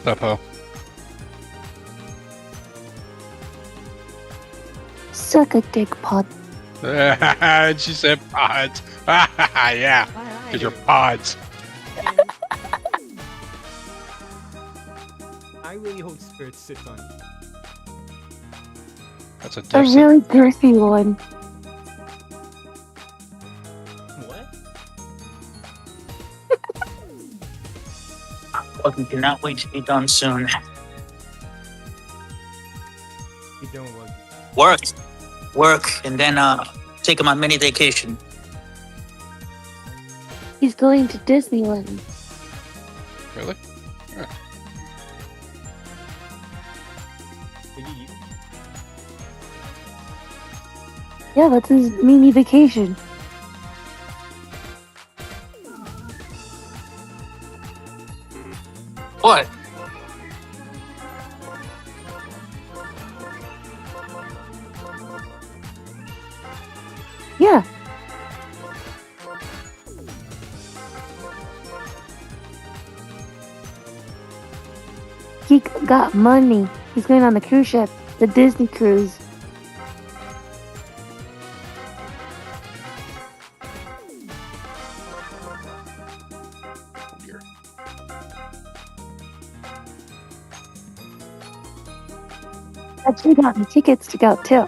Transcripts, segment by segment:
Up-ho. Suck a dick, pod. She said pods. Yeah, because you're pods. I really hope Spirit sits on you. That's a A death really girthy one. What? Fucking cannot wait to be done soon. You don't work. Work, and then take my mini vacation. He's going to Disneyland. Really? Yeah, that's his mini vacation. What? Yeah. He got money. He's going on the cruise ship, the Disney cruise. Actually got me tickets to go too.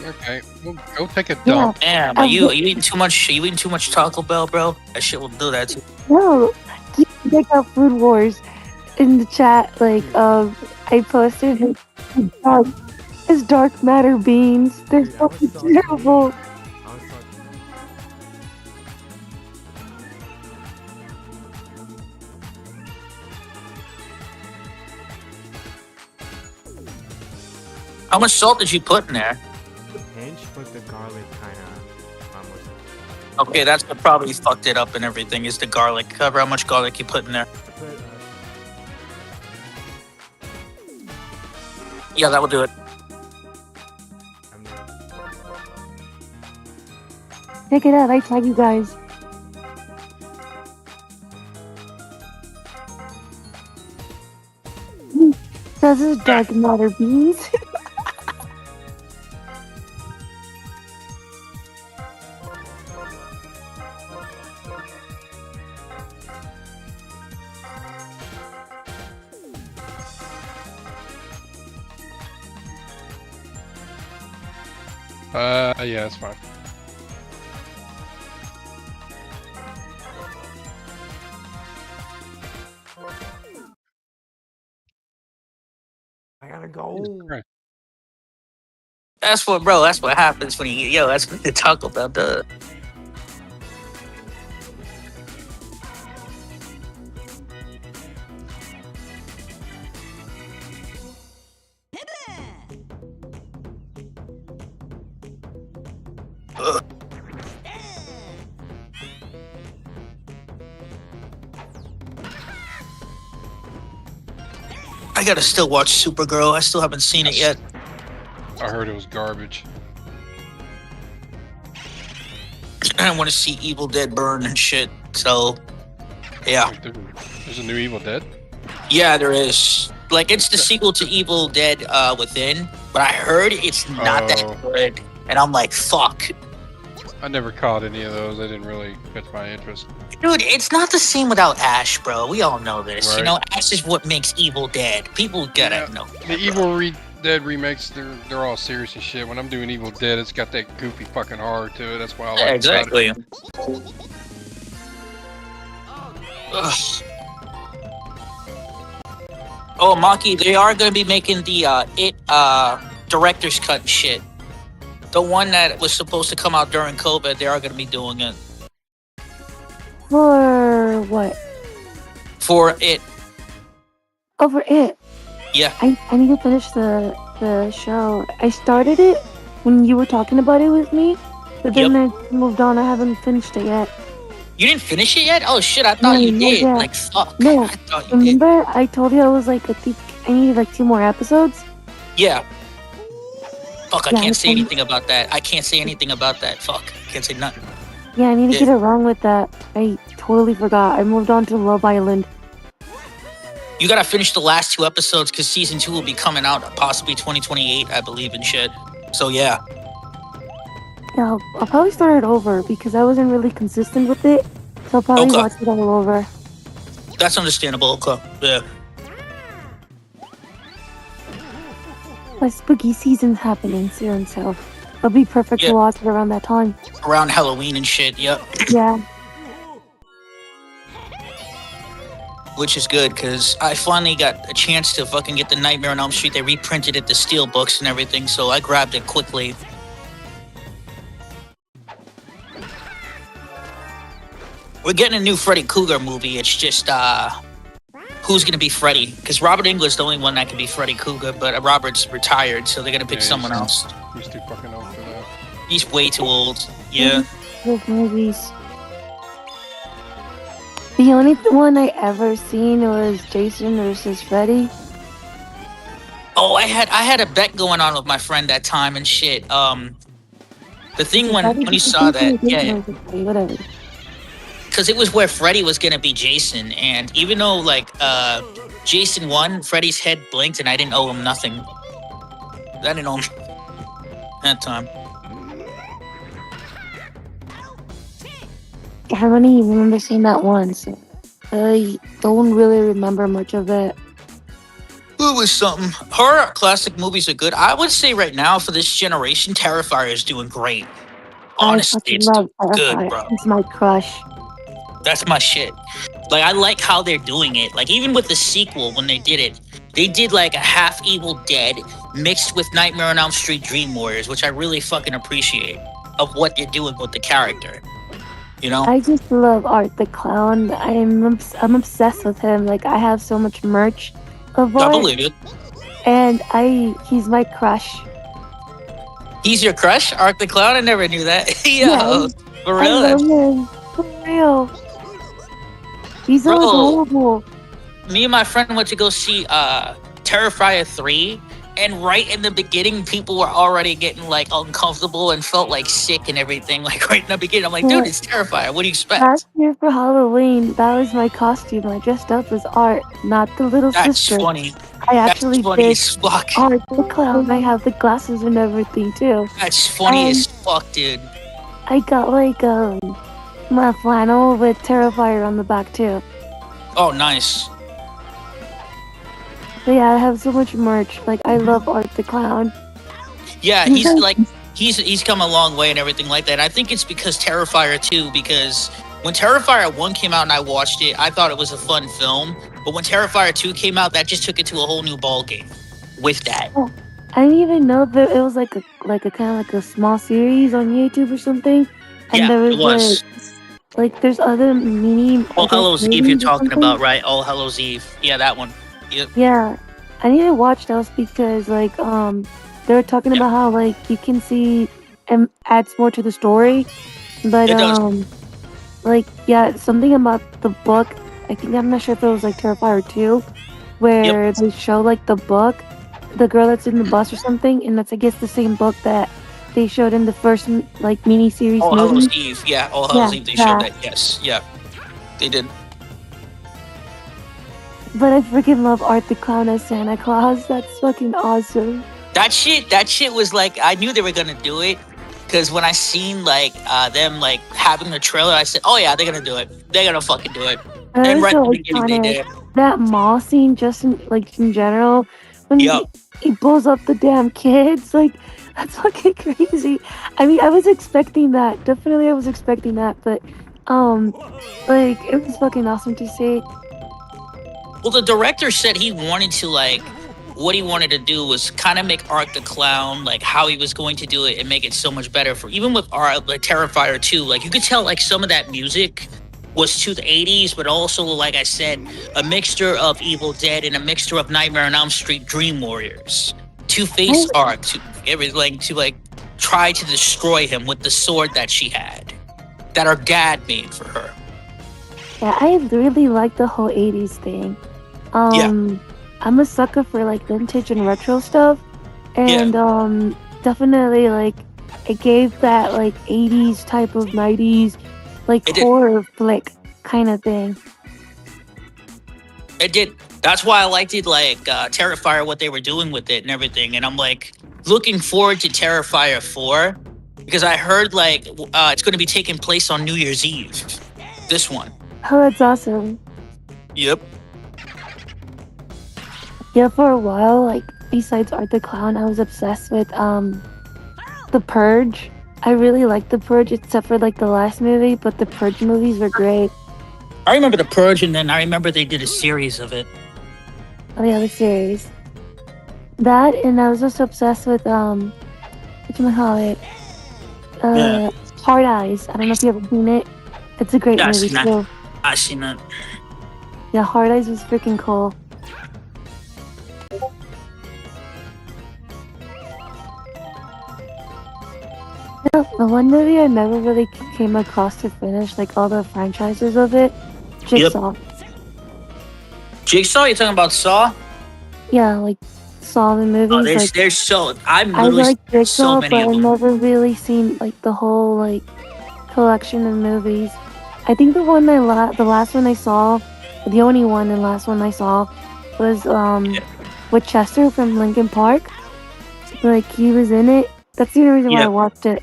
Okay, well, go take a dump. Damn, are you eating too much? Are you eating too much Taco Bell, bro? That shit will do that too. No, keep check out Food Wars in the chat. Like, I posted his dark matter beans. They're Dude, I was fucking salty. terrible. I was salty. How much salt did you put in there? Pinch, but the garlic kind of almost. Okay, that's what probably fucked it up and everything. Is the garlic? Cover how much garlic you put in there. I put, Yeah, that will do it. I'm not. Check it out. I tag you guys. This is dark matter beans. Yeah, that's fine. I gotta go. Jesus Christ. That's what, bro. That's what happens when you eat. Yo, that's what the Taco Bell does. Ugh. I gotta still watch Supergirl. I still haven't seen it yet. I heard it was garbage. I want to see Evil Dead burn and shit. So, yeah. Like, there's a new Evil Dead? Yeah, there is. Like, it's the sequel to Evil Dead Within, but I heard it's not that good. And I'm like, fuck. I never caught any of those. They didn't really catch my interest. Dude, it's not the same without Ash, bro. We all know this. Right. You know, Ash is what makes Evil Dead. People gotta know. The Evil Dead remakes, they're all serious and shit. When I'm doing Evil Dead, it's got that goofy fucking horror to it. That's why I like Yeah, exactly. it. Ugh. Oh, Maki, they are gonna be making the director's cut and shit. The one that was supposed to come out during COVID, they are gonna be doing it. For what? For it. Over it. Yeah. I need to finish the show. I started it when you were talking about it with me, but then I moved on. I haven't finished it yet. You didn't finish it yet? Oh shit, I thought you did. Yeah. Like, fuck. No, I thought you remember I told you I was like, I think I needed like 2 more episodes? Yeah. Fuck, I Yeah, can't say I- anything about that. I can't say anything about that. Fuck. Can't say nothing. Yeah, I need to Yeah. get it wrong with that. I totally forgot. I moved on to Love Island. You gotta finish the last 2 episodes because season 2 will be coming out possibly 2028, I believe, and shit. So yeah. Yeah, I'll probably start it over because I wasn't really consistent with it. So I'll probably Okay. watch it all over. That's understandable. Okay. Yeah. My spooky season's happening soon, so it'll be perfect Yeah. to watch it around that time. Around Halloween and shit, yep. Yeah. Which is good because I finally got a chance to fucking get the Nightmare on Elm Street. They reprinted it, the steel books and everything, so I grabbed it quickly. We're getting a new Freddy Krueger movie. It's just, who's gonna be Freddy? Because Robert Englund's the only one that can be Freddy Krueger, but Robert's retired, so they're gonna pick Yeah, someone else. He's too fucking old for that. He's way too old. Yeah. Those movies. The only one I ever seen was Jason versus Freddy. Oh, I had a bet going on with my friend that time and shit. The thing when you saw that, yeah, Whatever. because it was where Freddy was gonna be Jason, and even though like Jason won, Freddy's head blinked, and I didn't owe him nothing. I didn't owe him that time. I only remember seeing that once. I don't really remember much of it. It was something. Horror classic movies are good. I would say right now for this generation, Terrifier is doing great. Honestly, I it's fucking love good, Terrifier. bro. It's my crush. That's my shit. Like, I like how they're doing it. Like, even with the sequel, when they did like a half Evil Dead mixed with Nightmare on Elm Street Dream Warriors, which I really fucking appreciate of what they're doing with the character. You know? I just love Art the Clown. I'm obsessed with him. Like, I have so much merch of I Art, believe it. and he's my crush. He's your crush, Art the Clown? I never knew that. Yo, Yeah, for I love real. him. For real. He's so Bro. adorable. Me and my friend went to go see Terrifier 3, and right in the beginning, people were already getting like uncomfortable and felt like sick and everything. Like right in the beginning, I'm like, dude, it's Terrifier. What do you expect? Last year for Halloween, that was my costume. I dressed up as Art, not the little That's sister. funny. I That's actually funny did as fuck. Art the Clown. I have the glasses and everything too. That's funny as fuck, dude. I got like my flannel with Terrifier on the back too. Oh, nice. But yeah, I have so much merch. Like, I love Art the Clown. Yeah, he's like he's come a long way and everything like that. I think it's because Terrifier 2, because when Terrifier 1 came out and I watched it, I thought it was a fun film. But when Terrifier 2 came out, that just took it to a whole new ballgame with that. I didn't even know that it was like a kind of like a small series on YouTube or something. And Yeah, there it was. like there's other mini. All I guess, Hallows Eve you're movies or talking something. about, right? All Hallows Eve. Yeah, that one. Yep. Yeah, I need to watch those because like they were talking about how like you can see adds more to the story. But It does. like yeah, something about the book. I think I'm not sure if it was like Terrifier 2, where they show like the book, the girl that's in the bus or something, and that's I guess the same book that they showed in the first like mini series All movie. Hallows Eve. Yeah, All Hallows Yeah, Eve. They showed that. that. Yes. Yeah. They did. But I freaking love Art the Clown as Santa Claus. That's fucking awesome. That shit was like, I knew they were gonna do it. Because when I seen like them like having the trailer, I said, "Oh yeah, they're gonna do it. They're gonna fucking do it." That And is right at so the beginning, they iconic. did. That mall scene, just in, like in general, when Yup. he blows up the damn kids, like that's fucking crazy. I mean, I was expecting that. Definitely, I was expecting that, but like it was fucking awesome to see. Well, the director said he wanted to like, what he wanted to do was kind of make Art the Clown like how he was going to do it and make it so much better for even with Art like Terrifier 2. Like you could tell like some of that music was to the 80s, but also like I said, a mixture of Evil Dead and a mixture of Nightmare on Elm Street Dream Warriors. Two-Face I, Art to everything to like try to destroy him with the sword that she had that her dad made for her. yeah, I really like the whole '80s thing. Yeah. I'm a sucker for like vintage and retro stuff, and definitely like it gave that like '80s type of '90s like It did. horror flick kind of thing. It did. That's why I liked it, like Terrifier, what they were doing with it and everything. And I'm like looking forward to Terrifier 4 because I heard like it's going to be taking place on New Year's Eve. This one. Oh, that's awesome. Yep. Yeah, for a while, like besides Art the Clown, I was obsessed with The Purge. I really liked The Purge, except for like the last movie, but the Purge movies were great. I remember The Purge, and then I remember they did a series of it. Oh yeah, the series. That, and I was also obsessed with whatchamacallit? Yeah. Hard Eyes. I don't know if you ever seen it. It's a great Yeah, I movie seen that. too. I seen that. Yeah, Hard Eyes was freaking cool. Yeah, the one movie I never really came across to finish, like all the franchises of it, Jigsaw. Jigsaw? You talking about Saw? Yeah, like Saw the movies. Oh, like, there's so I've I literally like seen Jigsaw, so many but of I've them. never really seen like the whole like collection of movies. I think the one the last one I saw, the only one and last one I saw was with Chester from Linkin Park. Like he was in it. That's the only reason why I Yep. watched it.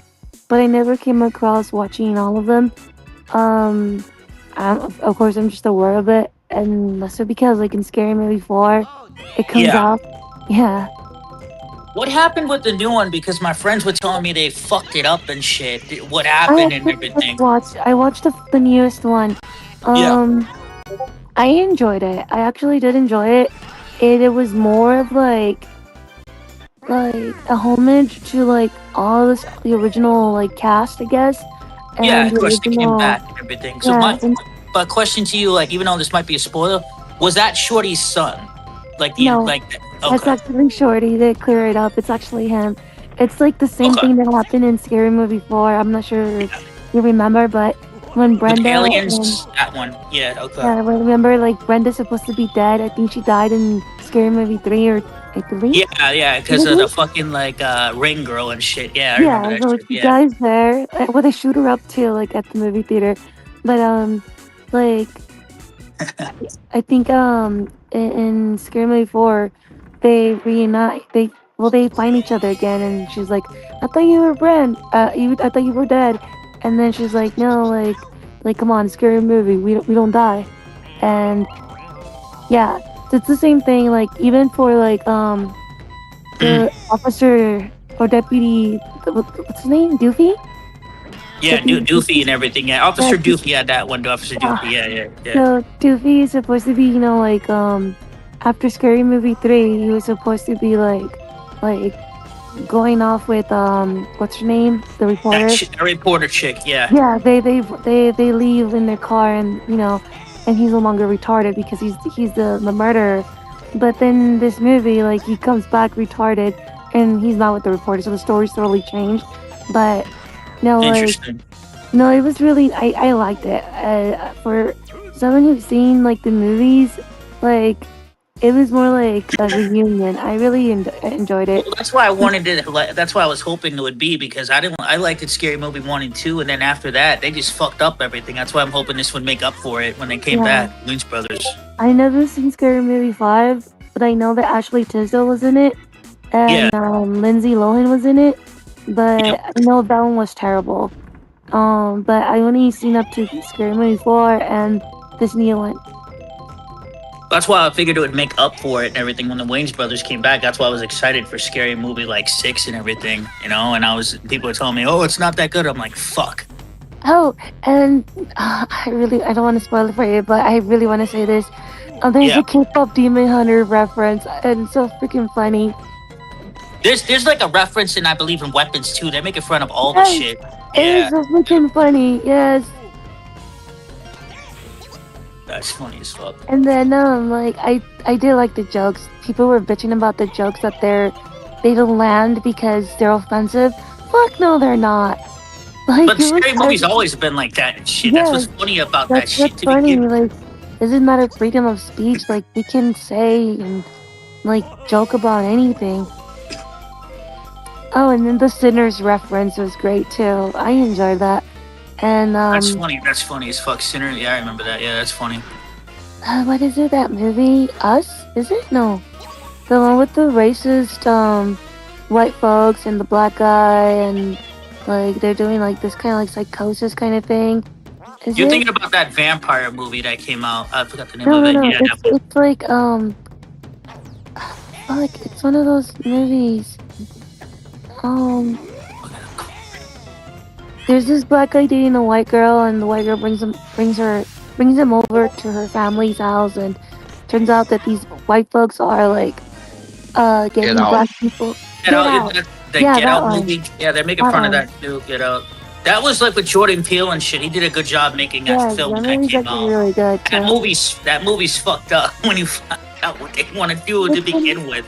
But I never came across watching all of them. Of course, I'm just aware of it, and that's because like in Scary Movie 4, it comes Yeah. out. Yeah. What happened with the new one? Because my friends were telling me they fucked it up and shit. What I happened and actually everything. I watched the newest one. Yeah. I enjoyed it. I actually did enjoy it. It was more of like a homage to like all the original like cast, I guess. And Yeah, of the course they came original, back and everything. So yeah, my question to you, like, even though this might be a spoiler, was that Shorty's son? Like the No. like That's okay. actually Shorty. They clear it up. It's actually him. It's like the same Okay. thing that happened in Scary Movie 4. I'm not sure if you remember, but when With Brenda the and aliens, that one. Yeah, okay. yeah, remember like Brenda's supposed to be dead. I think she died in Scary Movie 3, or I believe. Yeah, because of the fucking like ring girl and shit. Yeah, I remember Yeah, that so shit. she Yeah. dies there. Well, they shoot her up too, like at the movie theater. But like I think in Scary Movie 4, they reunite. They find each other again, and she's like, "I thought you were I thought you were dead." And then she's like, "No, like come on, Scary Movie. We don't die." And yeah, so it's the same thing. Like even for like the officer or deputy, what's his name, Doofy? Yeah, Doofy and everything. Yeah, Officer Yeah. Doofy had that one. Officer Doofy. Yeah. So Doofy is supposed to be, like after Scary Movie 3, he was supposed to be like going off with what's her name, the reporter. That reporter chick. Yeah. Yeah, they leave in their car, and and he's no longer retarded because he's the murderer. But then this movie, like he comes back retarded, and he's not with the reporter, so the story's totally changed. But no, like Interesting. no, it was really I liked it. For someone who's seen like the movies, like it was more like a reunion. I really enjoyed it. Well, that's why I wanted to. That's why I was hoping it would be because I didn't. I liked it, Scary Movie 1 and 2, and then after that, they just fucked up everything. That's why I'm hoping this would make up for it when they came Yeah. back. Lynch Brothers. I never seen Scary Movie 5, but I know that Ashley Tisdale was in it and Lindsay Lohan was in it. But Yep. I know that one was terrible. But I only seen up to Scary Movie 4 and this new one. That's why I figured it would make up for it and everything when the Wayans brothers came back. That's why I was excited for Scary Movie like 6 and everything, you know. And people were telling me, "Oh, it's not that good." I'm like, "Fuck." Oh, and I don't want to spoil it for you, but I really want to say this. There's Yeah. a K-pop Demon Hunter reference, and it's so freaking funny. There's like a reference in I believe in Weapons too. They make it fun of all the Yes. shit. It is Yeah, so freaking funny, yes. that's funny as fuck. And then like I did like the jokes. People were bitching about the jokes that they don't land because they're offensive. Fuck no, they're not. Like But it was Scary Movie's always been like that and shit. That's what's Yes, funny about that that's shit. what's To funny. begin with. Like, isn't that a freedom of speech? Like we can say and like joke about anything. Oh, and then the Sinners reference was great too. I enjoyed that. And That's funny. That's funny as fuck. Sinner. Yeah, I remember that. Yeah, that's funny. what is it? That movie? Us? Is it? No, the one with the racist white folks and the black guy and like they're doing like this kind of like psychosis kind of thing. Is You're it? thinking about that vampire movie that came out. I forgot the name No, of no, it. no. Yeah, It's like fuck. It's one of those movies. There's this black guy dating a white girl, and the white girl brings him over to her family's house, and turns out that these white folks are like getting Get Out. black people. Get Out. The Yeah, Get that Out one. movie. Yeah, they're making That fun of one. that too. Get Out. That was like with Jordan Peele and shit. He did a good job making that Yeah, film that when that movie's came actually out. really good That movie's fucked up when you find out what they want to do to Which one? begin with.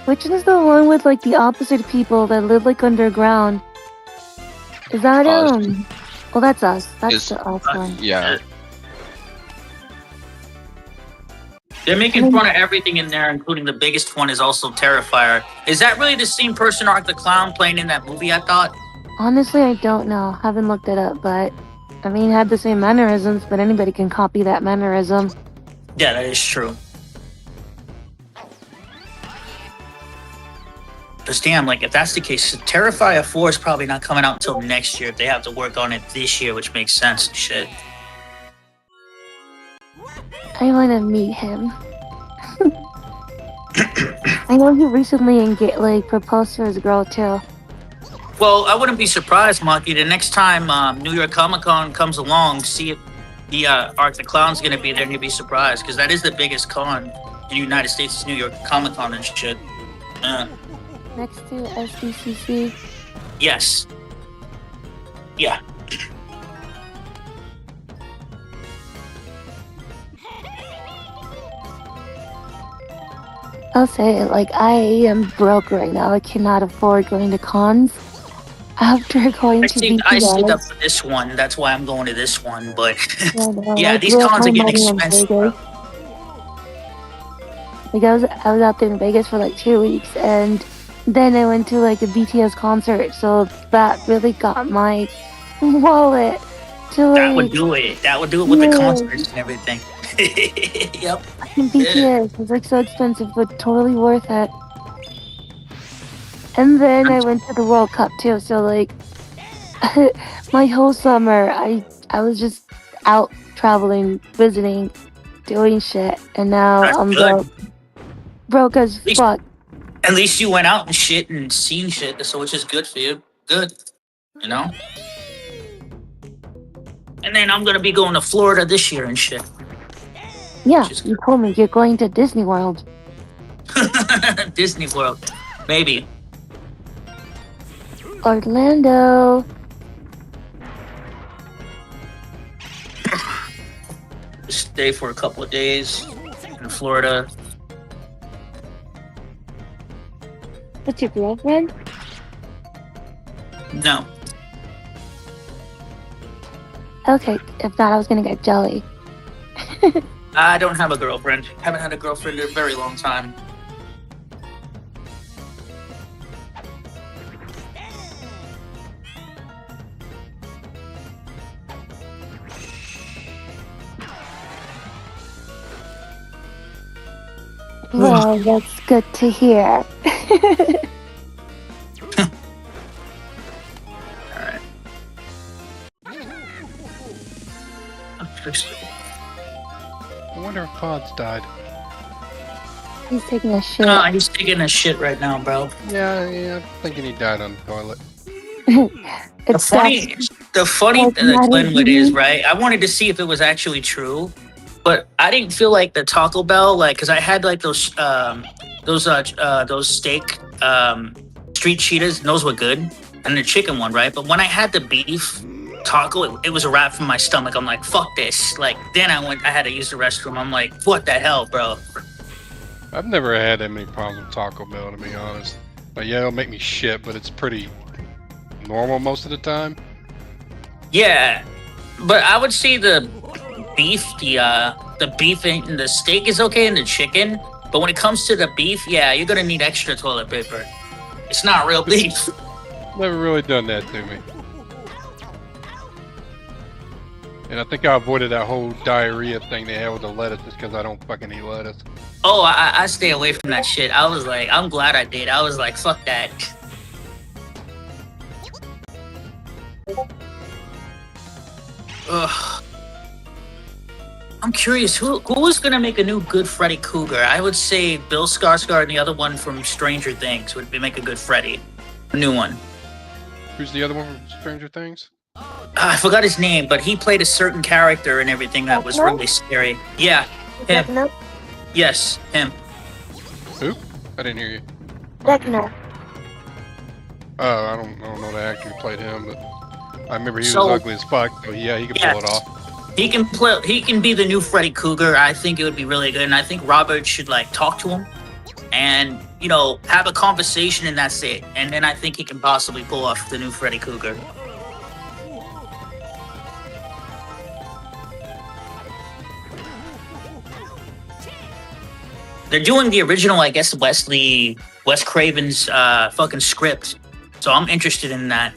Which is the one with like the opposite people that live like underground? Is that Us. Well, that's us. That's Is- the us one. Yeah. They're making fun of everything in there, including the biggest one is also Terrifier. Is that really the same person, Art the Clown, playing in that movie? I thought. Honestly, I don't know. Haven't looked it up, but I mean, had the same mannerisms, but anybody can copy that mannerism. Yeah, that is true. Because damn, like if that's the case, Terrifier 4 is probably not coming out until next year if they have to work on it this year, which makes sense and shit. I want to meet him. I know he recently proposed to his girl too. Well, I wouldn't be surprised, Monkey. The next time New York Comic Con comes along, see if the Art the Clown's gonna be there, and you'd be surprised because that is the biggest con in the United States. Is New York Comic Con and shit. Next to SDCC. Yes. Yeah. I'll say it, like I am broke right now. I cannot afford going to cons. After going to I saved up BTS, for this one. That's why I'm going to this one. But I these blew up cons my are getting money in expensive. Vegas. Like I was out there in Vegas for like 2 weeks, and then I went to like a BTS concert. So that really got my wallet to like That would do it. That would do it with the Yeah. concerts and everything. Yep. BTS. It's like so expensive, but totally worth it. And then I went to the World Cup too. So like my whole summer, I was just out traveling, visiting, doing shit, and now That's I'm good. broke as least- fuck. At least you went out and shit and seen shit, so which is good for you. Good. You know? And then I'm gonna be going to Florida this year and shit. Yeah, Just- you told me you're going to Disney World. Disney World. Maybe. Orlando. Stay for a couple of days in Florida. What's your girlfriend? No. Okay, if not, I was gonna get jelly. I don't have a girlfriend. Haven't had a girlfriend in a very long time. Well, that's good to hear. Alright. I wonder if Pod's died. He's taking a shit. Nah, he's taking a shit right now, bro. Yeah, I'm thinking he died on the toilet. It's The funny Like, not Glenwood even- is, right? I wanted to see if it was actually true, but I didn't feel like the Taco Bell, like, because I had like those steak street cheetahs, and those were good, and the chicken one, right? But when I had the beef taco, it was a wrap from my stomach. I'm like, fuck this. Like, then I had to use the restroom. I'm like, what the hell, bro? I've never had that many problems with Taco Bell, to be honest. Like, yeah, it'll make me shit, but it's pretty normal most of the time. Yeah, but I would say the beef, the beef and the steak is okay, and the chicken. But when it comes to the beef, yeah, you're gonna need extra toilet paper. It's not real beef. Never really done that to me. And I think I avoided that whole diarrhea thing they had with the lettuce just because I don't fucking eat lettuce. Oh, I stay away from that shit. I was like, I'm glad I did. I was like, fuck that. Ugh. I'm curious, who is gonna make a new good Freddy Krueger? I would say Bill Skarsgård and the other one from Stranger Things would make a good Freddy. A new one. Who's the other one from Stranger Things? I forgot his name, but he played a certain character and everything that was Vecna? really scary. Yeah, him. Vecna. Yes, him. Who? I didn't hear you. Vecna. I don't know the actor who played him, but I remember he was So- ugly as fuck. So yeah, he could pull it off. He can play. He can be the new Freddy Krueger. I think it would be really good, and I think Robert should like talk to him, and have a conversation, and that's it. And then I think he can possibly pull off the new Freddy Krueger. They're doing the original, I guess, Wes Craven's fucking script, so I'm interested in that.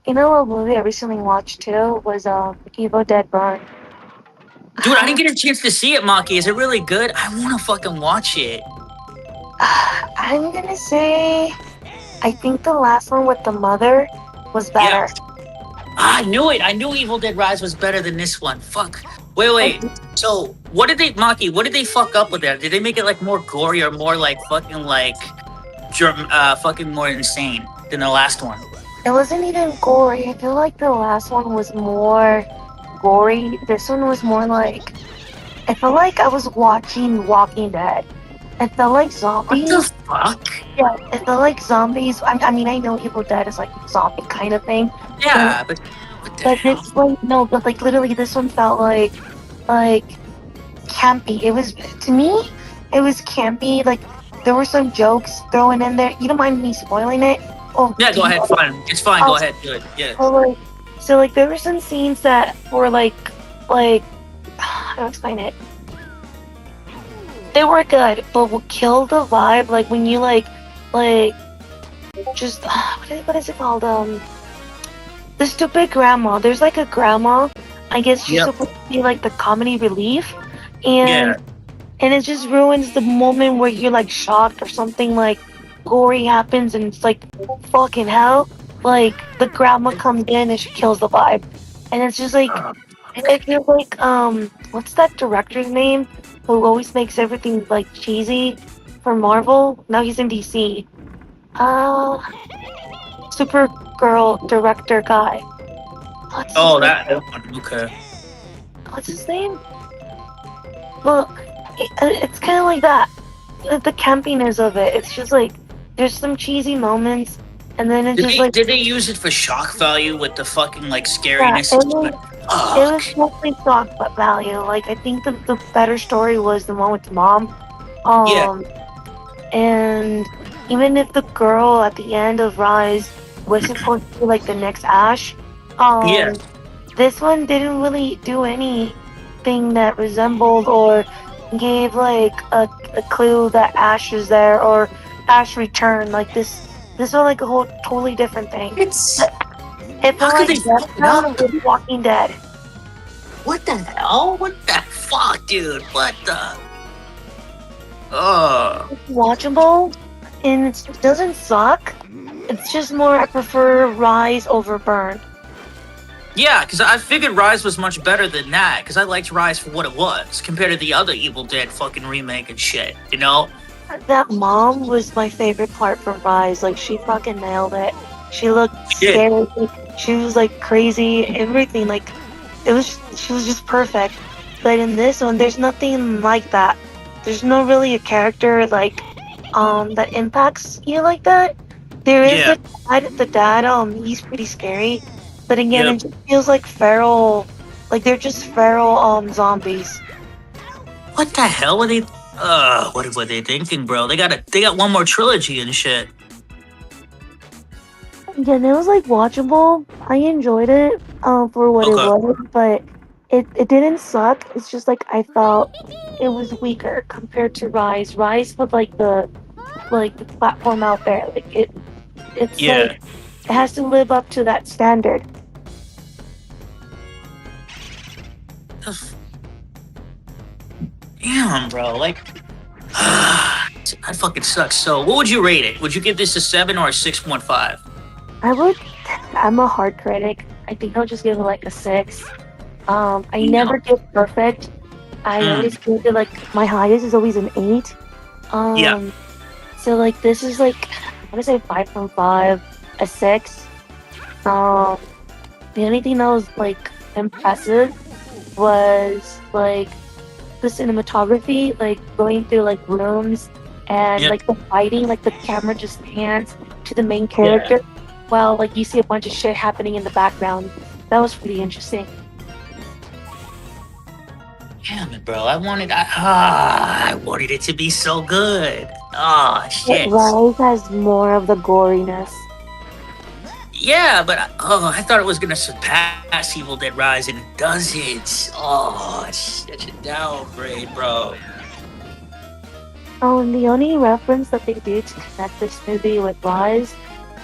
You know what movie I recently watched too was Evil Dead Rise. Dude, I didn't get a chance to see it, Maki. Is it really good? I want to fucking watch it. I'm gonna say, I think the last one with the mother was better. I knew it. I knew Evil Dead Rise was better than this one. Fuck. Wait. So, what did they fuck up with that? Did they make it like more gory or more like fucking like, fucking more insane than the last one? It wasn't even gory. I feel like the last one was more gory. This one was more like, I felt like I was watching Walking Dead. It felt like zombies. What the fuck? Yeah, it felt like zombies. I mean, I know Evil Dead is like zombie kind of thing. Yeah, but what the But hell? this one, no, but like literally this one felt like campy. It was, to me, it was campy. Like there were some jokes thrown in there. You don't mind me spoiling it? Oh, Yeah, go ahead. Fine. It's fine. Go ahead. Do it. Yeah. So like there were some scenes that were like how do I explain it? They were good, but what killed the vibe, like when you just what is it called? The stupid grandma. There's like a grandma. I guess she's Yep. supposed to be like the comedy relief, and it just ruins the moment where you're like shocked or something like gory happens, and it's like fucking hell. Like the grandma comes in and she kills the vibe, and it's just like I feel like what's that director's name who always makes everything like cheesy for Marvel? Now he's in DC. Supergirl director guy. What's his name? that one. Okay. What's his name? Well, it's kind of like that. The campiness of it. It's just like there's some cheesy moments, and then it's just like Did they use it for shock value with the fucking like scariness? it was mostly shock value. Like I think the better story was the one with the mom. And even if the girl at the end of Rise was supposed to be like the next Ash, this one didn't really do anything that resembled or gave like a clue that Ash is there or Ash returned. Like this was like a whole totally different thing. It's It how felt could like they fuck Death it up? Note with Walking Dead. What the hell? What the fuck, dude? What the? Oh. It's watchable and it doesn't suck. It's just more I prefer Rise over Burn. Yeah, because I figured Rise was much better than that, because I liked Rise for what it was, compared to the other Evil Dead fucking remake and shit, you know? That mom was my favorite part from Rise. Like, she fucking nailed it. She looked She did. scary. She was, like, crazy. Everything. Like, she was just perfect. But in this one, there's nothing like that. There's no really a character, like, that impacts you like that. There is the dad, he's pretty scary. But again, it just feels like feral, like they're just feral, zombies. What the hell were they? What were they thinking, bro? They got one more trilogy and shit. Again, it was like watchable. I enjoyed it, for what it was, but it didn't suck. It's just like I felt it was weaker compared to Rise. Rise put like the platform out there. Like it's like it has to live up to that standard. Damn, bro. Like, that fucking sucks. So, what would you rate it? Would you give this a 7 or a 6.5? I'm a hard critic. I think I'll just give it like a 6. I never give perfect. I always give it like my highest is always an 8. So like this is like I'm gonna say 5 from 5, a 6. The only thing that was like impressive was like the cinematography, like going through like rooms and like the fighting, like the camera just pans to the main character while like you see a bunch of shit happening in the background. That was pretty interesting. Damn it, bro. I wanted it to be so good. Oh shit. Rise has more of the goriness. Yeah, but I thought it was gonna surpass Evil Dead Rise, and it doesn't. Oh, it's such a downgrade, bro. Oh, and the only reference that they did to connect this movie with Rise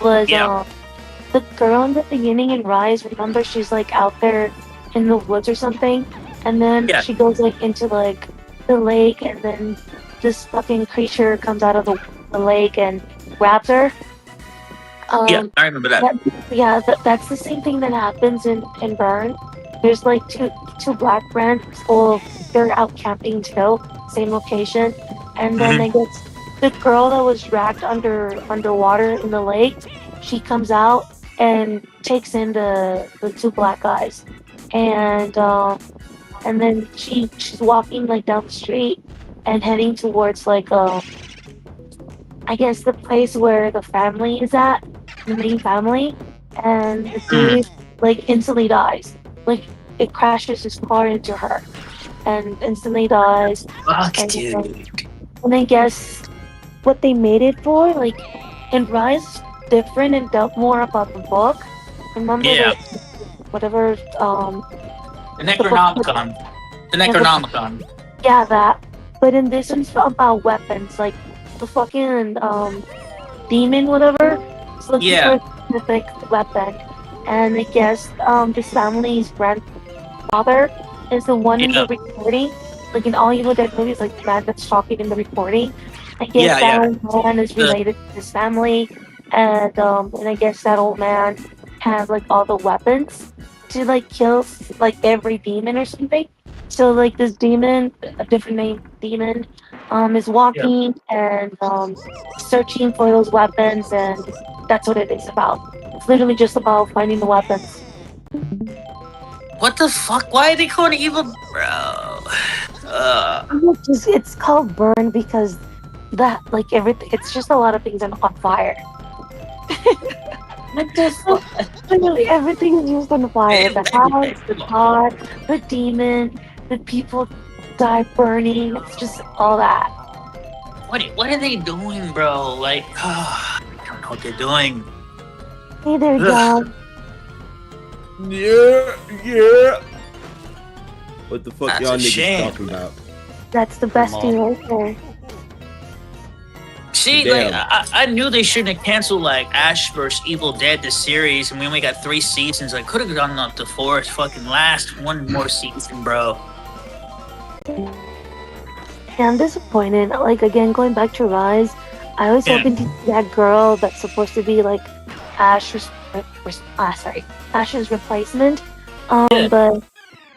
was the girl in the beginning in Rise. Remember, she's like out there in the woods or something, and then she goes like into like the lake, and then this fucking creature comes out of the lake and grabs her. I remember that. That's the same thing that happens in Burn. There's like two black friends. Well, they're out camping too, same location. And then I guess the girl that was dragged underwater in the lake, she comes out and takes in the two black guys, and then she's walking like down the street and heading towards like I guess the place where the family is at, the main family, and the dude like instantly dies. Like it crashes his car into her and instantly dies. Fuck, dude. And I guess what they made it for, like in Rise, different and dealt more about the book. Remember whatever the Necronomicon. The Necronomicon. Yeah, that. But in this one's about weapons, like the fucking demon, whatever. It's looking for a specific weapon. And I guess this family's grandfather is the one in the recording. Like in all Evil Dead movies, like the man that's talking in the recording. I guess that old man is related to his family, and I guess that old man has like all the weapons to like kill like every demon or something. So like this demon, a different name demon, is walking and searching for those weapons, and that's what it is about. It's literally just about finding the weapons. What the fuck? Why are they calling it Evil, bro? It's called Burn because that like everything. It's just a lot of things on fire. Literally everything is used on fire. The house, the pot, the demon, the people die burning. It's just all that. What are they doing, bro? Like, I don't know what they're doing. Hey there, John. Yeah. What the fuck That's y'all a niggas shame. talking about? That's the best Come thing on. right there. See, Damn. like I knew they shouldn't have canceled like Ash vs Evil Dead the series, and we only got 3 seasons. I could have gone up to 4. Fucking last one more season, bro. Yeah, I'm disappointed. Like, again, going back to Rise, I was Yeah. hoping to see that girl that's supposed to be like Ash's replacement. Yeah. But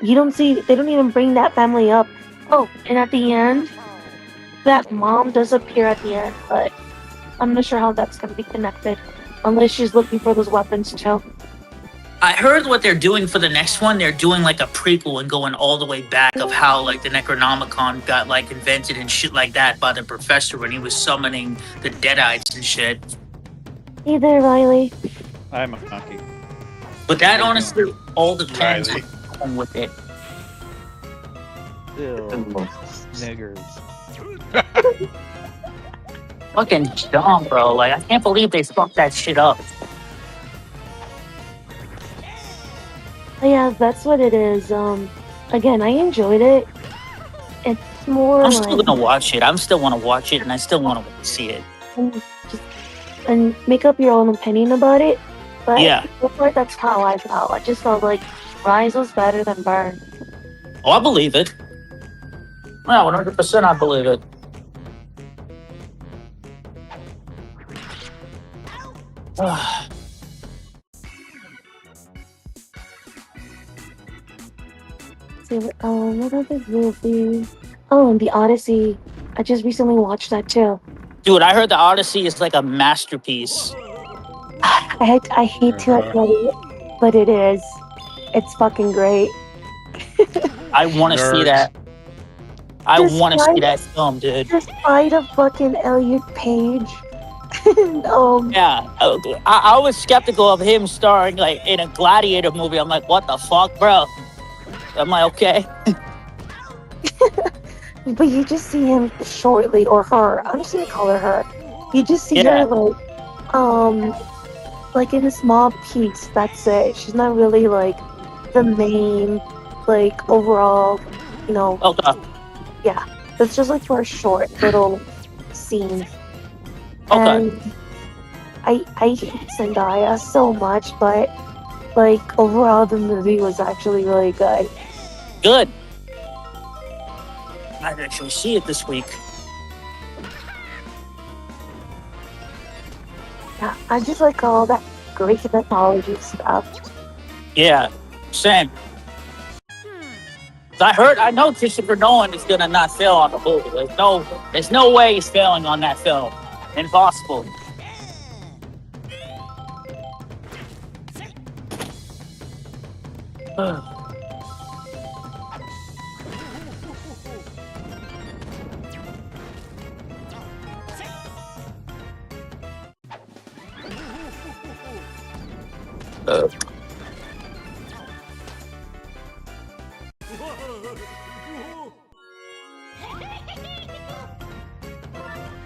you don't see, they don't even bring that family up. Oh, and at the end, that mom does appear at the end, but I'm not sure how that's going to be connected. Unless she's looking for those weapons too. I heard what they're doing for the next one. They're doing like a prequel and going all the way back of how like the Necronomicon got like invented and shit like that by the professor when he was summoning the Deadites and shit. Hey there, Riley. I'm a monkey. But that honestly all depends Riley. on with it. Still, niggers. Fucking dumb, bro. Like I can't believe they fucked that shit up. Yeah, that's what it is. Again, I enjoyed it. It's more I'm like still gonna watch it. I still want to watch it, and I still want to see it. and make up your own opinion about it. But Yeah. so far, that's how I felt. I just felt like Rise was better than Burn. Oh, I believe it. Yeah, 100%. I believe it. So, what other movie? Oh, and The Odyssey. I just recently watched that too. Dude, I heard the Odyssey is like a masterpiece. I hate to admit it, but it is. It's fucking great. I want to see Nerds. that. I want to see Despite- that film, dude. Despite of fucking Elliot Page. Yeah, I was skeptical of him starring like in a Gladiator movie. I'm like, what the fuck, bro? I'm like, okay. But you just see him shortly, or her. I'm just gonna call her her. You just see Yeah. her like in a small piece. That's it. She's not really like the main, like overall. You know, Okay. it's just like for a short little scene. Okay. And I hate Zendaya so much, but like overall the movie was actually really good. Good. I'd actually see it this week. Yeah, I just like all that Greek mythology stuff. Yeah, same. I know Christopher Nolan is gonna not fail on the movie. There's no way he's failing on that film. Impossible.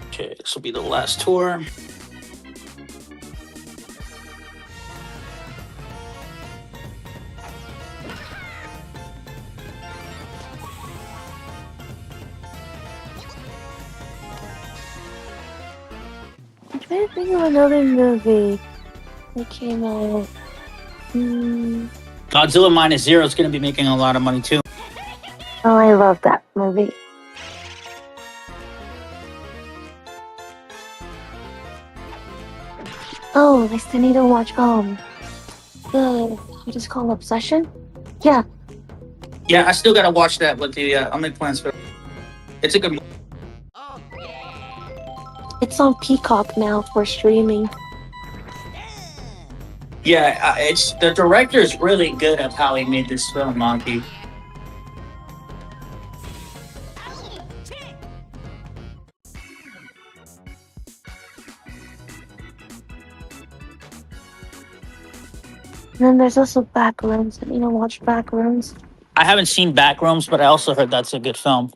Okay, this will be the last tour. I'm trying to think of another movie that came out. Godzilla Minus Zero is going to be making a lot of money too. Oh, I love that movie. Oh, I still need to watch what is it called, Obsession? Yeah, Yeah, I still got to watch that with the. I'll make plans for it. It's a good movie. it's on Peacock now for streaming. Yeah, it's the director's really good at how he made this film, Monty. And then there's also Backrooms. I need to watch Backrooms. I haven't seen Backrooms, but I also heard that's a good film.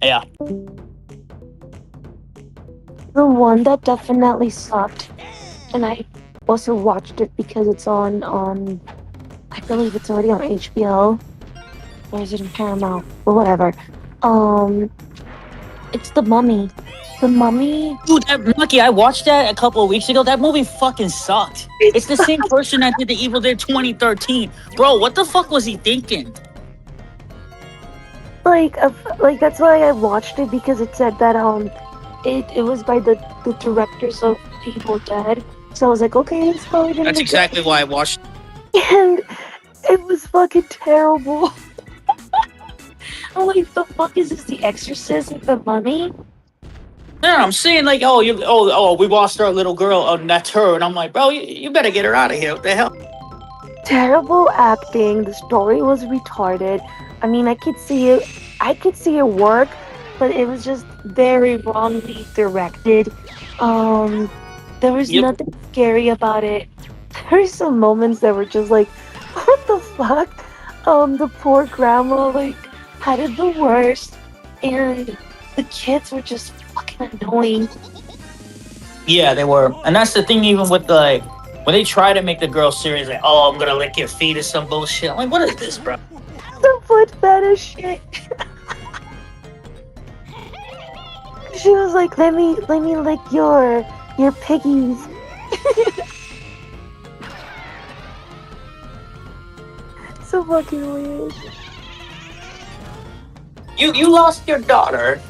Yeah. The one that definitely sucked, and I also watched it because it's on believe it's already on HBO. Or is it in Paramount? Or whatever. It's The Mummy. The Mummy. Dude, Lucky, I watched that a couple of weeks ago. That movie fucking sucked. It's the same person that did the Evil Dead 2013. Bro, what the fuck was he thinking? Like that's why I watched it, because it said that it was by the directors of Evil Dead. So I was like, okay, it's probably gonna That's be exactly why I watched. good. And it was fucking terrible. I'm like, the fuck is this? The Exorcist with the Mummy? No, I'm saying like, we lost our little girl. Oh, that's her. And I'm like, bro, you better get her out of here. What the hell? Terrible acting. The story was retarded. I mean, I could see it work, but it was just very wrongly directed. There was Yep. nothing scary about it. There were some moments that were just like, what the fuck? The poor grandma like had it the worst, and the kids were just fucking annoying. Yeah, they were. And that's the thing, even with like, when they try to make the girl serious, like, oh, I'm gonna lick your feet or some bullshit. I'm like, what is this, bro? The foot fetish shit. She was like, let me lick your piggies. So fucking weird. You lost your daughter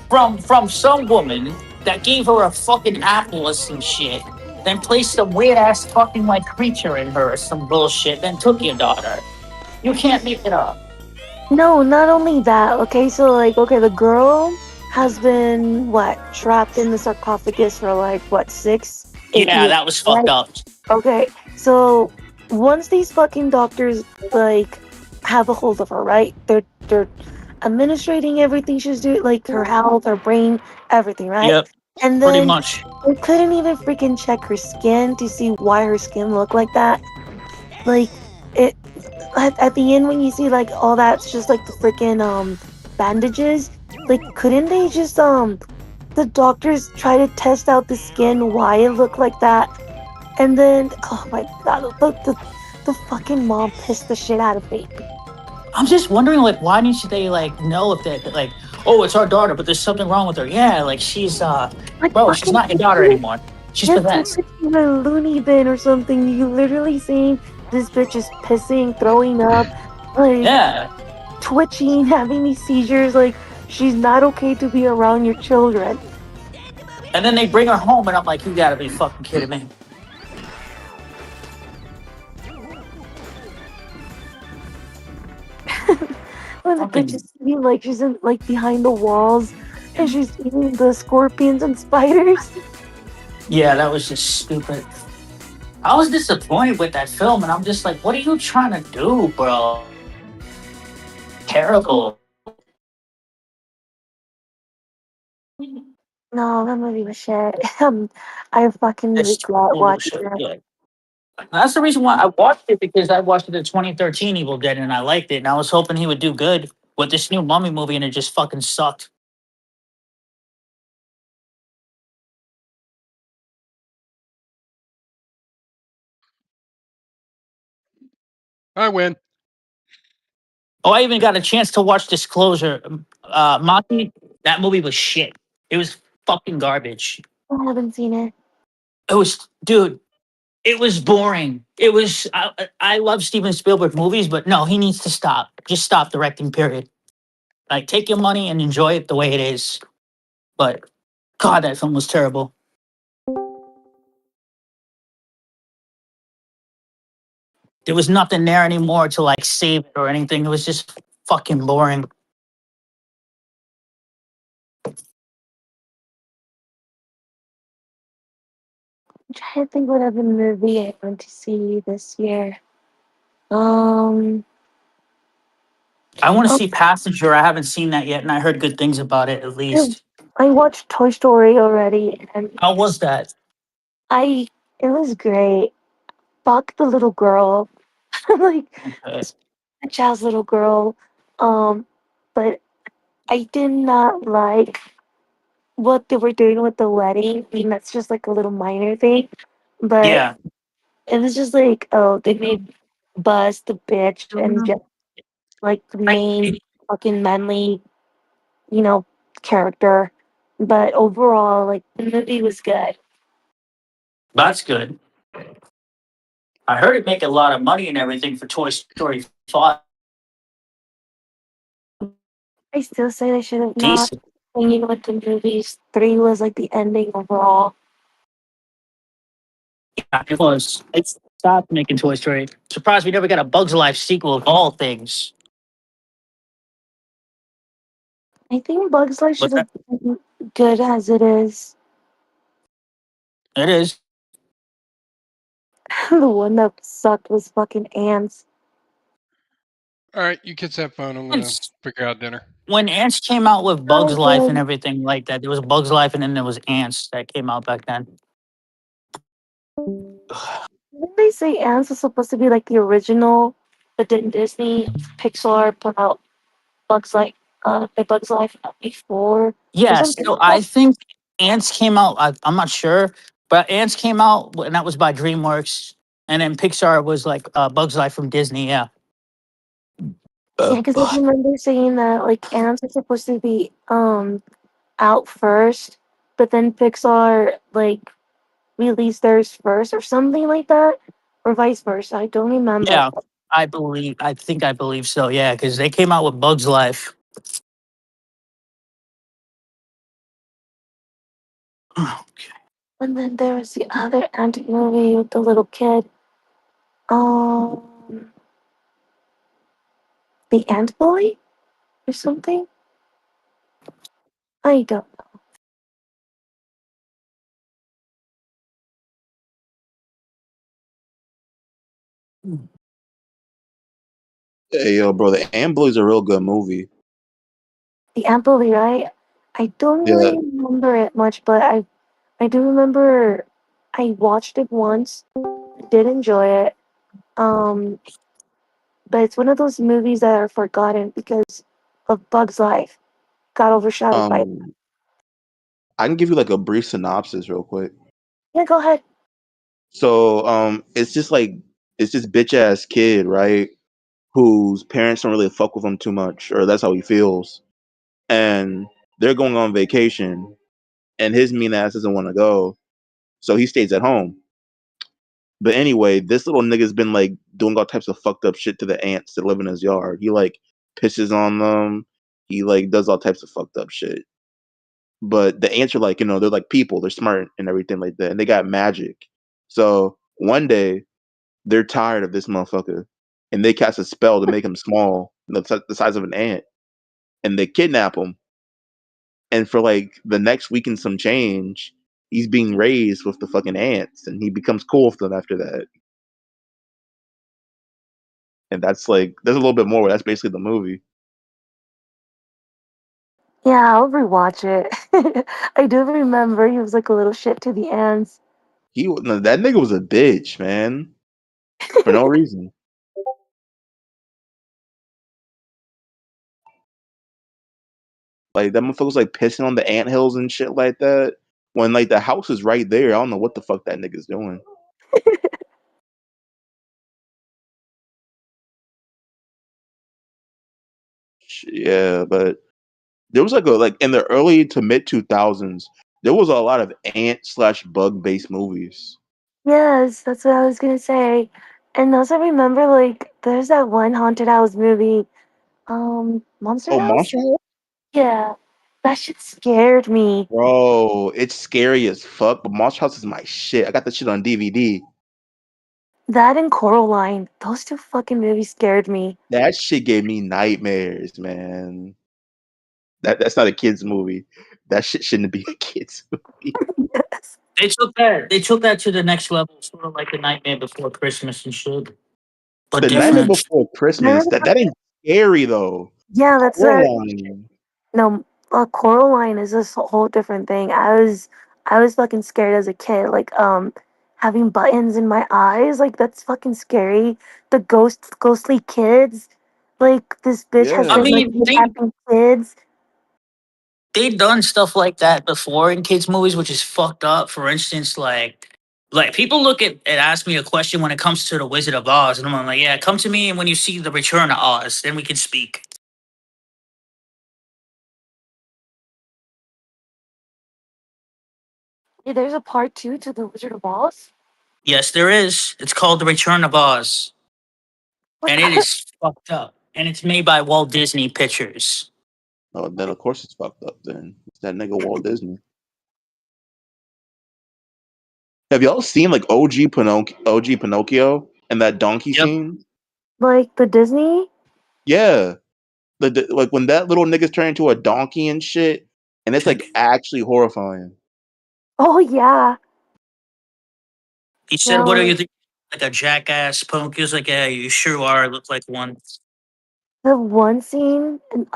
from some woman that gave her a fucking apple or some shit, then placed some weird ass fucking like creature in her or some bullshit, then took your daughter. You can't make it up. No, not only that. Okay, so like, okay, the girl has been trapped in the sarcophagus for like 6, 8 Yeah, years, that was fucked up. Okay, so once these fucking doctors like have a hold of her, right? They're administrating everything she's doing, like her health, her brain, everything, right? Yep, And pretty then much. they couldn't even freaking check her skin to see why her skin looked like that. Like it at the end when you see like all that's just like the freaking bandages. Like couldn't they just the doctors try to test out the skin why it looked like that? And then oh my god, the fucking mom pissed the shit out of me. I'm just wondering, like, why didn't they like know if that like, oh, it's our daughter, but there's something wrong with her? Yeah, like she's Like bro, she's not your daughter anymore. She's just possessed. in a loony bin or something. You literally seeing this bitch is pissing, throwing up, like Yeah. twitching, having these seizures. Like she's not okay to be around your children. And then they bring her home, and I'm like, you gotta be fucking kidding me. When the Fucking- bitch is eating, like she's in like behind the walls, and she's eating the scorpions and spiders. Yeah, that was just stupid. I was disappointed with that film, and I'm just like, what are you trying to do, bro? Terrible. No, that movie was shit. I fucking That's regret watching bullshit. it. Yeah. That's the reason why I watched it, because I watched the 2013 Evil Dead and I liked it, and I was hoping he would do good with this new Mummy movie, and it just fucking sucked. I win. Oh, I even got a chance to watch Disclosure. Monty, that movie was shit. It was fucking garbage. I haven't seen it. It was, dude. It was boring. It was. I love Steven Spielberg movies, but no, he needs to stop. Just stop directing. Period. Like, take your money and enjoy it the way it is. But God, that film was terrible. There was nothing there anymore to like save it or anything. It was just fucking boring. I'm trying to think what other movie I want to see this year. Um, I want to oh, see Passenger. I haven't seen that yet, and I heard good things about it at least. I watched Toy Story already, and How was that? it was great. Fuck the little girl, like Uh, the child's little girl. Um, but I did not like what they were doing with the wedding. I mean, that's just like a little minor thing, but yeah, it was just like, oh, they made Buzz the bitch and just like the main fucking manly, you know, character. But overall, like the movie was good. That's good. I heard it make a lot of money and everything for Toy Story 5. I still say they should have not Decent. continued with the movies. 3 was like the ending overall. Yeah, it was. It's stopped making Toy Story. Surprised we never got a Bugs Life sequel of all things. I think Bugs Life But should have been good as it is. it is. The one that sucked was fucking ants. All right, you kids have fun. I'm gonna figure out dinner. When Ants came out with Bugs Oh, Life and good. everything like that, there was Bugs Life and then there was Ants that came out back then. Didn't they say ants was supposed to be like the original, but then Disney Pixar put out Bugs Life, the Bugs Life before or Yeah, something so like I that? think Ants came out. I'm not sure, but Ants came out and that was by DreamWorks, and then Pixar was like Bugs Life from Disney. Yeah. Yeah, because I remember saying that like ants are supposed to be out first, but then Pixar like released theirs first or something like that, or vice versa. I don't remember. Yeah, I believe. I believe so. Yeah, because they came out with Bugs Life. Okay. And then there was the other ant movie with the little kid. Um, the Ant Boy or something. I don't. Hey, yo, bro, the Ambush is a real good movie. The Ant Boy, right? I don't Yeah. really remember it much, but I do remember I watched it once. Did enjoy it. Um, but it's one of those movies that are forgotten because of Bug's Life. Got overshadowed by it. Um, I can give you like a brief synopsis real quick. Yeah, go ahead. So, it's just like it's this bitch ass kid, right? Whose parents don't really fuck with him too much, or that's how he feels. And they're going on vacation, and his mean ass doesn't want to go, so he stays at home. But anyway, this little nigga's been like doing all types of fucked up shit to the ants that live in his yard. He like pisses on them. He like does all types of fucked up shit. But the ants are like, they're like people. They're smart and everything like that, and they got magic. So one day they're tired of this motherfucker, and they cast a spell to make him small, the size of an ant, and they kidnap him. And for like the next week and some change, he's being raised with the fucking ants, and he becomes cool with them after that. And that's like, there's a little bit more, but that's basically the movie. Yeah, I'll rewatch it. I do remember he was like a little shit to the ants. No, that nigga was a bitch, man, for no reason. Like that motherfucker was like pissing on the ant hills and shit like that. When like the house is right there, I don't know what the fuck that nigga's doing. Yeah, but there was like in the early to mid 2000s, there was a lot of ant slash bug based movies. Yes, that's what I was gonna say. And also remember like there's that one haunted house movie, Monster Oh, House? Monster House? Yeah. That shit scared me. Bro, it's scary as fuck, but Monster House is my shit. I got that shit on DVD. That and Coraline. Those two fucking movies scared me. That shit gave me nightmares, man. That's not a kids movie. That shit shouldn't be a kids movie. Yes. They took that to the next level, sort of like the Nightmare Before Christmas and shit, but The Nightmare Mm, different. Before Christmas, remember that ain't scary though. Yeah, that's what. Coraline. No, Coraline is a whole different thing. I was fucking scared as a kid. Like, having buttons in my eyes, like that's fucking scary. The ghostly kids. Like this bitch has I Yeah. been like mean, kidnapping kids. they done stuff like that before in kids movies, which is fucked up. For instance, like Like people look at and ask me a question when it comes to the Wizard of Oz, and I'm like, yeah, come to me, and when you see the Return of Oz, then we can speak. Yeah, there's a part 2 to the Wizard of Oz. Yes, there is. It's called The Return of Oz, What and it is fucked up. And it's made by Walt Disney Pictures. Oh, then of course it's fucked up. Then it's that nigga Walt Disney. Have y'all seen like OG Pinocchio and that donkey Yep. scene? like the Disney? Yeah, like when that little nigga's turned into a donkey and shit, and it's like actually horrifying. Oh yeah. He said, "What are No, you thinking? Like a jackass punk?" He was like, "Yeah, you sure are. I look like one." the one scene and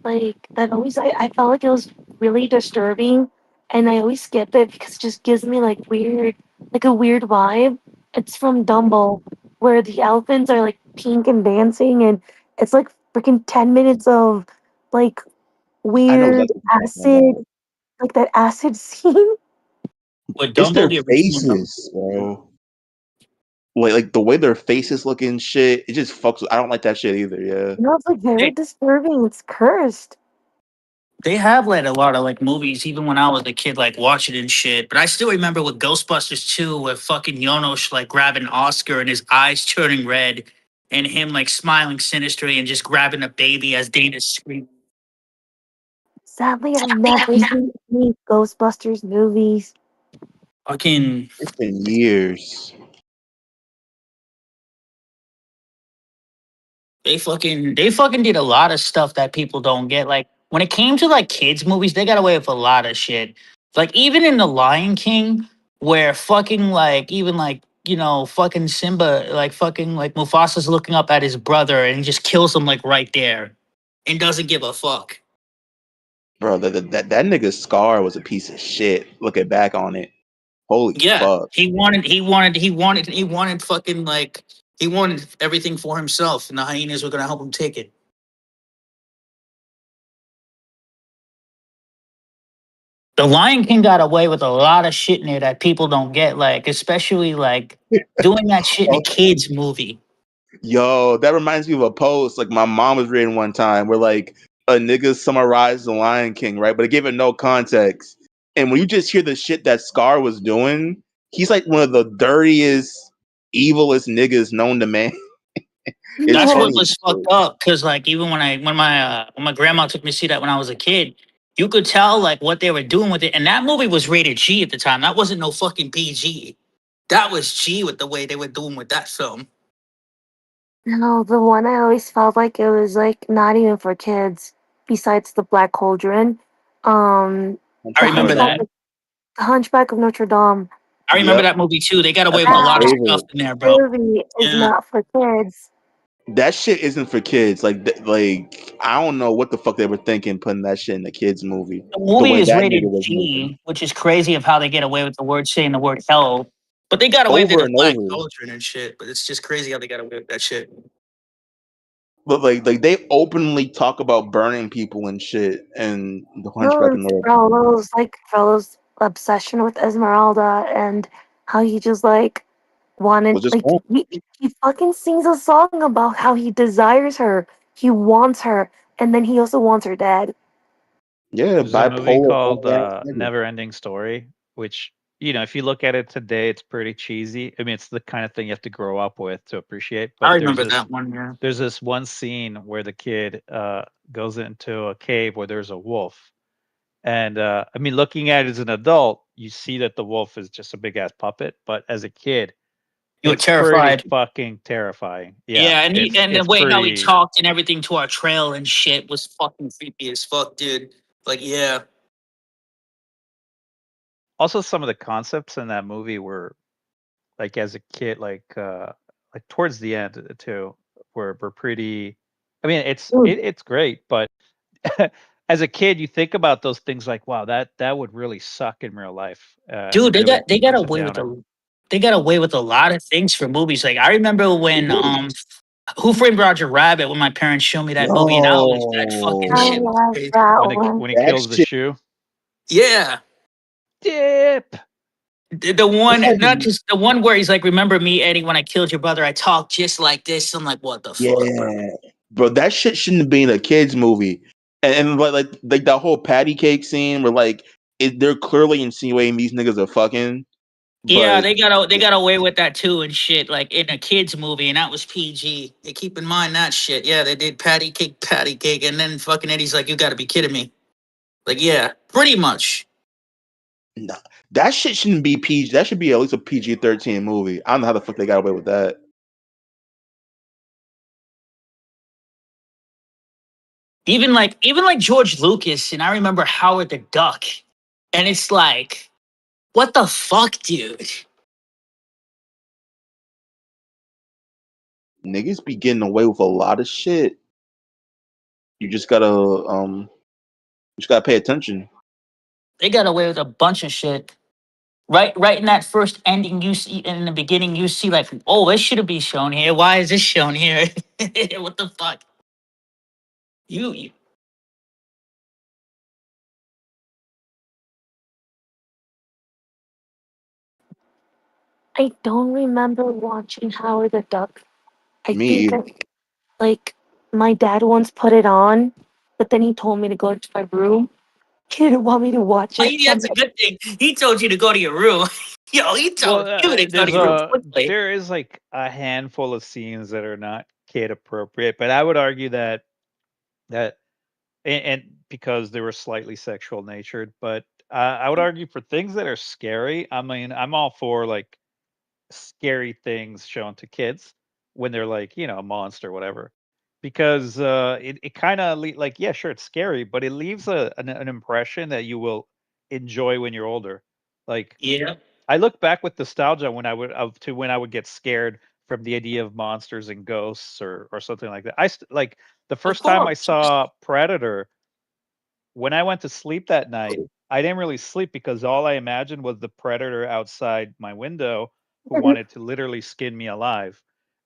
like that always I felt like it was really disturbing and I always skip it because it just gives me like a weird vibe. It's from Dumbo where the elephants are like pink and dancing and it's like freaking 10 minutes of like I know weird exactly what you're talking acid, about. like that acid scene. With It's Dumbo, their the original Dumbo. faces, bro. Like the way their faces look and shit. It just fucks. I don't like that shit either. Yeah. You know, it's like very They, disturbing. It's cursed. they have like a lot of like movies, even when I was a kid, like watching and shit. But I still remember with Ghostbusters 2, with fucking Yonosh like grabbing Oscar and his eyes turning red, and him like smiling sinisterly and just grabbing a baby as Dana's screaming. Sadly, I've never seen any Ghostbusters movies. Fucking It's been years. they fucking did a lot of stuff that people don't get. Like when it came to like kids movies, they got away with a lot of shit. Like even in The Lion King, where fucking like even like fucking Simba, like fucking like Mufasa's looking up at his brother and he just kills him like right there and doesn't give a fuck. Bro, that nigga Scar was a piece of shit. Looking back on it, holy Yeah, fuck, he wanted fucking like he wanted everything for himself, and the hyenas were gonna help him take it. The Lion King got away with a lot of shit in there that people don't get, like especially like doing that shit in a oh, kids movie. yo, that reminds me of a post like my mom was reading one time where like a nigga summarized the Lion King, right? But it gave it no context. And when you just hear the shit that Scar was doing, he's like one of the dirtiest, evilest niggas known to man. It's That's Yeah. what funny as was fucked shit. up. Cause like even when my grandma took me to see that when I was a kid, you could tell like what they were doing with it. And that movie was rated G at the time. That wasn't no fucking PG. That was G with the way they were doing with that film. No, the one I always felt like it was like not even for kids. Besides the Black Cauldron, I the Hunchback of remember Notre Hunchback, that. Dame. the Hunchback of Notre Dame. I remember Yep, that movie too. They got away that's with a my lot That of stuff favorite. in there, bro. movie is Yeah. not for kids. That shit isn't for kids. Like I don't know what the fuck they were thinking putting that shit in the kids movie. The The movie way is that nigga rated was moving G, which is crazy of how they get away with the word saying the word hell. But they got away with it over in and Black over. Cauldron and shit. But it's just crazy how they got away with that shit. But like they openly talk about burning people and shit and the No, Hunchback of it's Notre Dame. Frollo's obsession with Esmeralda and how he just like wanted Was just like wrong. he fucking sings a song about how he desires her, he wants her, and then he also wants her dead. Yeah, There's a movie bipolar called over ass nigga. Never Ending Story, which, if you look at it today, it's pretty cheesy. I mean, it's the kind of thing you have to grow up with to appreciate. I But there's remember this that one, yeah. there's this one scene where the kid goes into a cave where there's a wolf. And I mean, looking at it as an adult, you see that the wolf is just a big ass puppet. But as a kid, You were it's pretty terrified. fucking terrifying. Yeah, Yeah, and and the it's way how he pretty. talked and everything to our trail and shit was fucking creepy as fuck, dude. Like, yeah. Also, some of the concepts in that movie were like as a kid, like towards the end too, were pretty. I mean, Dude, it's great, but as a kid, you think about those things like, wow, that would really suck in real life, and Dude, it they really got they got puts a away with downer. a lot of things for movies. Like I remember when Who Framed Roger Rabbit, when my parents showed me that movie and that fucking I shit Yo, was love crazy. that When it one. when he that kills the shit. shoe, Yeah. dip. The one, not just the one where he's like, "Remember me, Eddie, when I killed your brother? I talked just like this." I'm like, "What the fuck, bro?" Yeah, bro, that shit shouldn't have been a kids movie. And like that whole patty cake scene where like they're clearly insinuating these niggas are fucking, Yeah, but they got away with that too and shit, like in a kids movie, and that was PG. They keep in mind that shit. Yeah, they did patty cake, and then fucking Eddie's like, "You got to be kidding me!" Like, yeah, pretty much. nah, that shit shouldn't be PG. That should be at least a PG-13 movie. I don't know how the fuck they got away with that. Even like George Lucas, and I remember Howard the Duck, and it's like, what the fuck, dude? Niggas be getting away with a lot of shit. You just gotta pay attention. They got away with a bunch of shit. Right in that first ending, you see in the beginning, you see like, oh, this should be shown here. Why is this shown here? What the fuck? You I don't remember watching Howard the Duck. I Me think either. like my dad once put it on, but then he told me to go to my room. He didn't want me to watch it. So I'm that's a good thing. He told you to go to your room. Yo, he told you to go to your room quickly. there is like a handful of scenes that are not kid appropriate, but I would argue that and because they were slightly sexual natured, but I would argue for things that are scary. I mean, I'm all for like scary things shown to kids when they're like, you know, a monster or whatever. Because it kind of like, yeah, sure, it's scary, but it leaves an impression that you will enjoy when you're older. Like, Yeah, I look back with nostalgia when I would get scared from the idea of monsters and ghosts or something like that. Like the of first time I course. saw Predator, when I went to sleep that night, I didn't really sleep because all I imagined was the predator outside my window who wanted to literally skin me alive.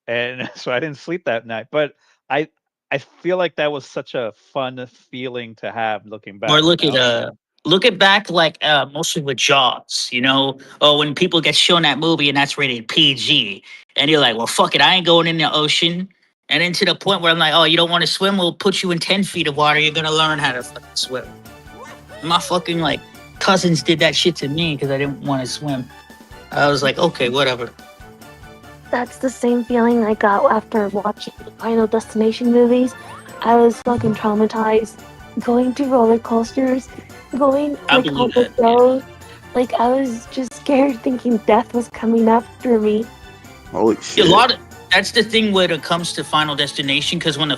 And so I didn't sleep that night. But I I feel like that was such a fun feeling to have looking Or back, you know? look at back like mostly with Jaws, you know, or when people get shown that movie and that's rated PG, and you're like, well, fuck it, I ain't going in the ocean. And then to the point where I'm like, oh, you don't want to swim? We'll put you in 10 feet of water. You're gonna learn how to fucking swim. My fucking like cousins did that shit to me because I didn't want to swim. I was like, okay, whatever. That's the same feeling I got after watching the Final Destination movies. I was fucking traumatized. Going to roller coasters, going I like on believe the that. Yeah. road. Like I was just scared thinking death was coming after me. Holy A shit. lot of that's the thing when it comes to Final Destination, because when the